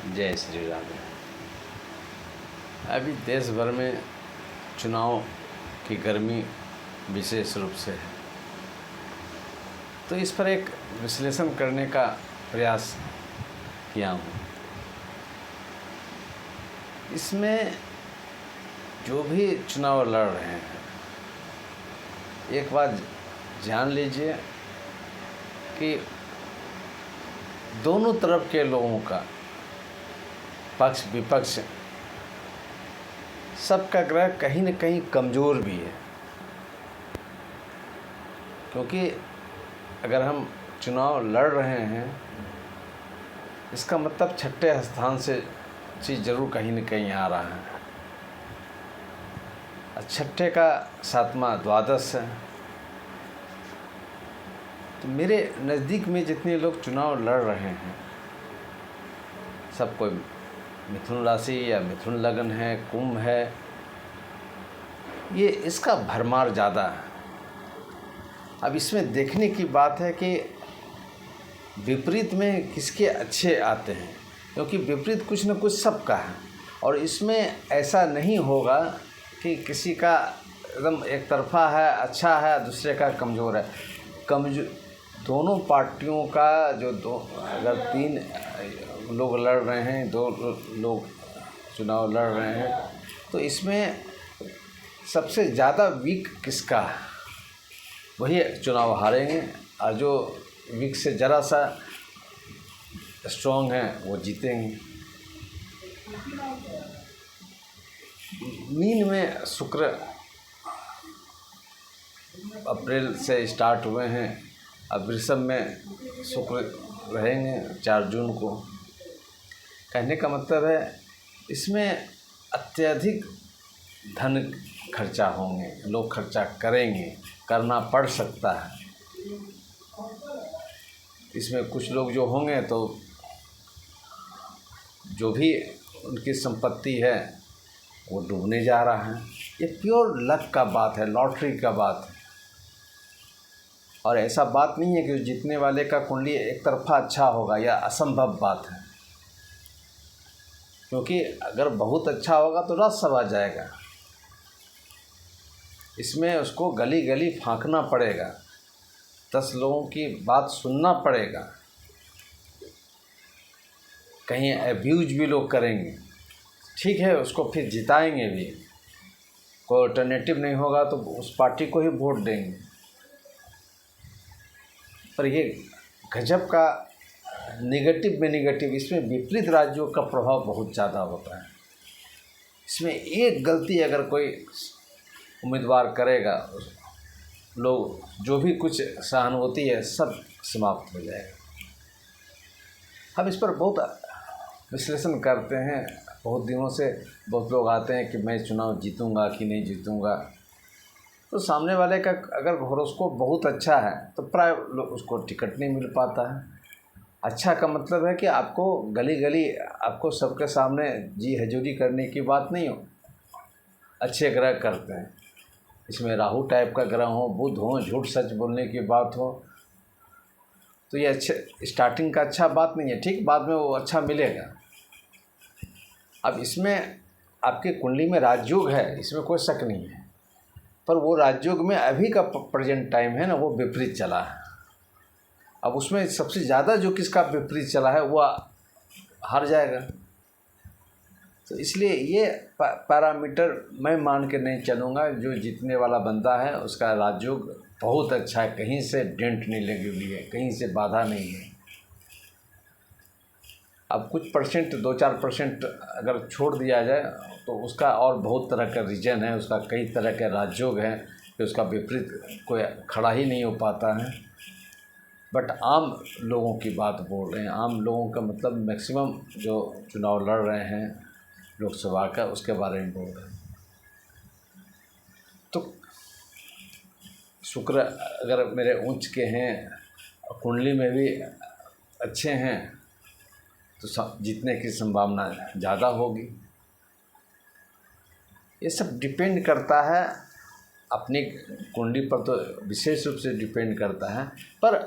जय श्री राम। अभी देश भर में चुनाव की गर्मी विशेष रूप से है, तो इस पर एक विश्लेषण करने का प्रयास किया हूँ। इसमें जो भी चुनाव लड़ रहे हैं, एक बात जान लीजिए कि दोनों तरफ के लोगों का, पक्ष विपक्ष, सबका ग्रह कहीं न कहीं कमज़ोर भी है। क्योंकि अगर हम चुनाव लड़ रहे हैं, इसका मतलब छठे स्थान से चीज़ ज़रूर कहीं न कहीं आ रहा है। छठे का सातवां द्वादश है। तो मेरे नज़दीक में जितने लोग चुनाव लड़ रहे हैं, सब कोई मिथुन राशि या मिथुन लग्न है, कुंभ है, ये इसका भरमार ज़्यादा है। अब इसमें देखने की बात है कि विपरीत में किसके अच्छे आते हैं, क्योंकि विपरीत कुछ न कुछ सबका है। और इसमें ऐसा नहीं होगा कि किसी का एकदम एक तरफा है, अच्छा है, दूसरे का कमज़ोर है। दोनों पार्टियों का अगर 3 लोग लड़ रहे हैं, 2 लोग चुनाव लड़ रहे हैं, तो इसमें सबसे ज़्यादा वीक किसका है, वही चुनाव हारेंगे, और जो वीक से ज़रा सा स्ट्रॉन्ग है वो जीतेंगे। मीन में शुक्र अप्रैल से स्टार्ट हुए हैं, अब वृषभ में शुक्र रहेंगे 4 जून को। कहने का मतलब है इसमें अत्यधिक धन खर्चा होंगे, लोग खर्चा करेंगे, करना पड़ सकता है। इसमें कुछ लोग जो होंगे तो जो भी उनकी संपत्ति है वो डूबने जा रहा है। ये प्योर लक का बात है, लॉटरी का बात है। और ऐसा बात नहीं है कि जीतने वाले का कुंडली एक तरफा अच्छा होगा, या असंभव बात है। क्योंकि अगर बहुत अच्छा होगा तो राज्यसभा आ जाएगा। इसमें उसको गली गली फांकना पड़ेगा, 10 लोगों की बात सुनना पड़ेगा, कहीं अब्यूज भी लोग करेंगे, ठीक है, उसको फिर जिताएंगे भी। कोई अल्टरनेटिव नहीं होगा तो उस पार्टी को ही वोट देंगे। पर ये गजब का नेगेटिव में नेगेटिव, इसमें विपरीत राज्यों का प्रभाव बहुत ज़्यादा होता है। इसमें एक गलती अगर कोई उम्मीदवार करेगा, लोग जो भी कुछ सहानुभूति है सब समाप्त हो जाएगा। हम इस पर बहुत विश्लेषण करते हैं, बहुत दिनों से बहुत लोग आते हैं कि मैं चुनाव जीतूंगा कि नहीं जीतूंगा। तो सामने वाले का अगर हॉरोस्कोप बहुत अच्छा है तो प्राय उसको टिकट नहीं मिल पाता है। अच्छा का मतलब है कि आपको गली गली, आपको सबके सामने जी हजूरी करने की बात नहीं हो। अच्छे ग्रह करते हैं, इसमें राहु टाइप का ग्रह हो, बुध हो, झूठ सच बोलने की बात हो, तो ये अच्छे स्टार्टिंग का अच्छा बात नहीं है। ठीक, बाद में वो अच्छा मिलेगा। अब इसमें आपके कुंडली में राजयोग है, इसमें कोई शक नहीं है, पर वो राजयोग में अभी का प्रेजेंट टाइम है ना, वो विपरीत चला है। अब उसमें सबसे ज़्यादा जो किसका विपरीत चला है वो हार जाएगा। तो इसलिए ये पैरामीटर मैं मान के नहीं चलूँगा। जो जीतने वाला बंदा है उसका राजयोग बहुत अच्छा है, कहीं से डेंट नहीं लगी हुई है, कहीं से बाधा नहीं है। अब कुछ परसेंट, 2-4% अगर छोड़ दिया जाए तो उसका और बहुत तरह का रीजन है, उसका कई तरह के राजयोग हैं कि उसका विपरीत कोई खड़ा ही नहीं हो पाता है। बट आम लोगों की बात बोल रहे हैं, आम लोगों का मतलब मैक्सिमम जो चुनाव लड़ रहे हैं लोकसभा का, उसके बारे में बोल रहे हैं। तो शुक्र अगर मेरे उच्च के हैं, कुंडली में भी अच्छे हैं, तो जीतने की संभावना ज़्यादा होगी। ये सब डिपेंड करता है अपनी कुंडली पर, तो विशेष रूप से डिपेंड करता है। पर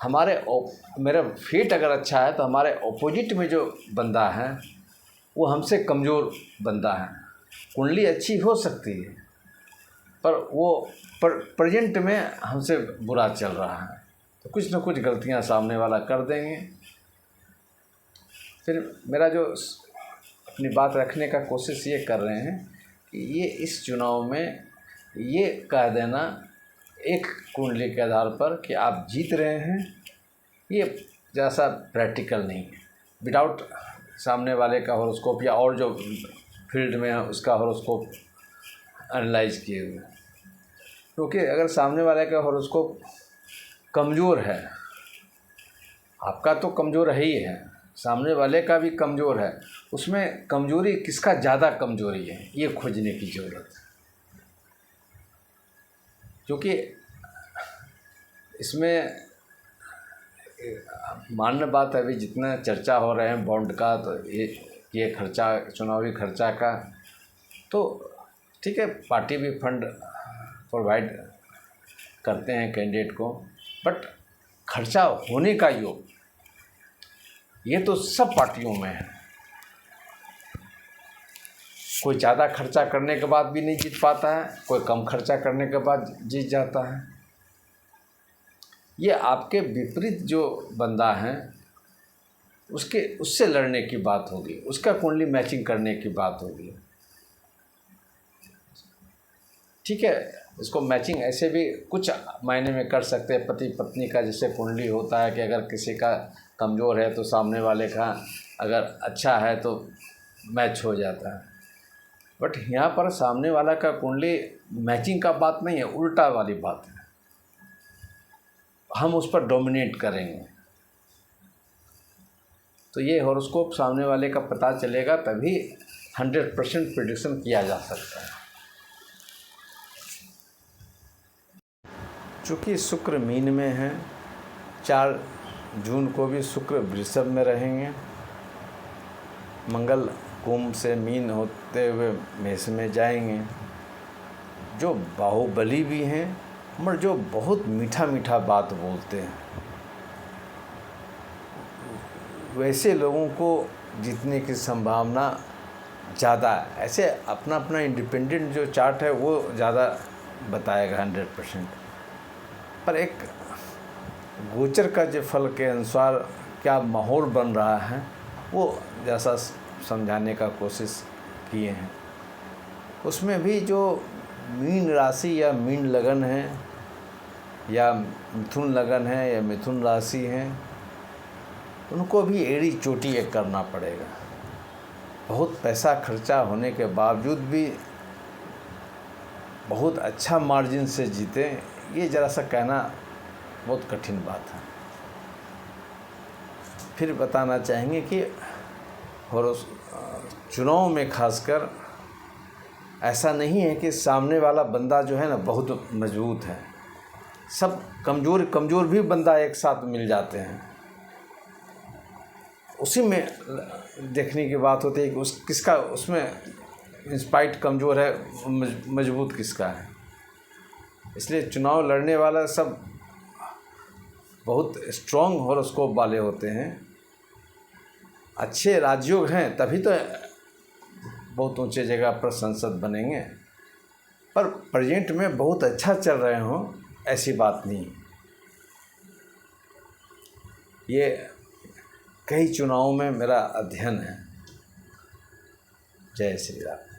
मेरा फेट अगर अच्छा है तो हमारे ऑपोजिट में जो बंदा है वो हमसे कमज़ोर बंदा है। कुंडली अच्छी हो सकती है पर वो प्रेजेंट में हमसे बुरा चल रहा है, तो कुछ न कुछ गलतियां सामने वाला कर देंगे। फिर मेरा जो अपनी बात रखने का कोशिश ये कर रहे हैं कि ये इस चुनाव में ये कह देना एक कुंडली के आधार पर कि आप जीत रहे हैं, ये जैसा प्रैक्टिकल नहीं है विदाउट सामने वाले का हॉरोस्कोप या और जो फील्ड में है उसका हॉरोस्कोप एनालाइज किए हुए। क्योंकि अगर सामने वाले का हॉरोस्कोप कमज़ोर है, आपका तो कमज़ोर है ही है, सामने वाले का भी कमज़ोर है, उसमें कमज़ोरी किसका ज़्यादा कमज़ोरी है ये खोजने की ज़रूरत है। क्योंकि इसमें मान्य बात है, अभी जितना चर्चा हो रहे हैं बॉन्ड का, तो ये खर्चा, चुनावी खर्चा का, तो ठीक है पार्टी भी फंड प्रोवाइड करते हैं कैंडिडेट को, बट खर्चा होने का योग ये तो सब पार्टियों में है। कोई ज़्यादा खर्चा करने के बाद भी नहीं जीत पाता है, कोई कम खर्चा करने के बाद जीत जाता है। ये आपके विपरीत जो बंदा है उससे लड़ने की बात होगी, उसका कुंडली मैचिंग करने की बात होगी। ठीक है, इसको मैचिंग ऐसे भी कुछ मायने में कर सकते हैं। पति पत्नी का जैसे कुंडली होता है कि अगर किसी का कमज़ोर है तो सामने वाले का अगर अच्छा है तो मैच हो जाता है। बट यहाँ पर सामने वाला का कुंडली मैचिंग का बात नहीं है, उल्टा वाली बात है, हम उस पर डोमिनेट करेंगे। तो ये हॉरोस्कोप सामने वाले का पता चलेगा, तभी 100% प्रेडिक्शन किया जा सकता है। चूँकि शुक्र मीन में है, 4 जून को भी शुक्र वृषभ में रहेंगे, मंगल कुंभ से मीन होते हुए मेष में जाएंगे। जो बाहुबली भी हैं मगर जो बहुत मीठा मीठा बात बोलते हैं, वैसे लोगों को जीतने की संभावना ज़्यादा है। ऐसे अपना अपना इंडिपेंडेंट जो चार्ट है वो ज़्यादा बताएगा 100%, पर एक गोचर का जो फल के अनुसार क्या माहौल बन रहा है वो जैसा समझाने का कोशिश किए हैं। उसमें भी जो मीन राशि या मीन लगन है या मिथुन लगन है या मिथुन राशि है, उनको भी एड़ी चोटी एक करना पड़ेगा। बहुत पैसा खर्चा होने के बावजूद भी बहुत अच्छा मार्जिन से जीते, ये ज़रा सा कहना बहुत कठिन बात है। फिर बताना चाहेंगे कि चुनाव में खासकर ऐसा नहीं है कि सामने वाला बंदा जो है ना बहुत मजबूत है, सब कमज़ोर भी बंदा एक साथ मिल जाते हैं। उसी में देखने की बात होती है कि किसका उसमें इंस्पाइट कमज़ोर है, मजबूत किसका है। इसलिए चुनाव लड़ने वाला सब बहुत स्ट्रॉन्ग हॉरोस्कोप वाले होते हैं, अच्छे राजयोग हैं, तभी तो बहुत ऊंचे जगह पर संसद बनेंगे। पर प्रेजेंट में बहुत अच्छा चल रहे हों ऐसी बात नहीं। ये कई चुनावों में मेरा अध्ययन है। जय श्री राम।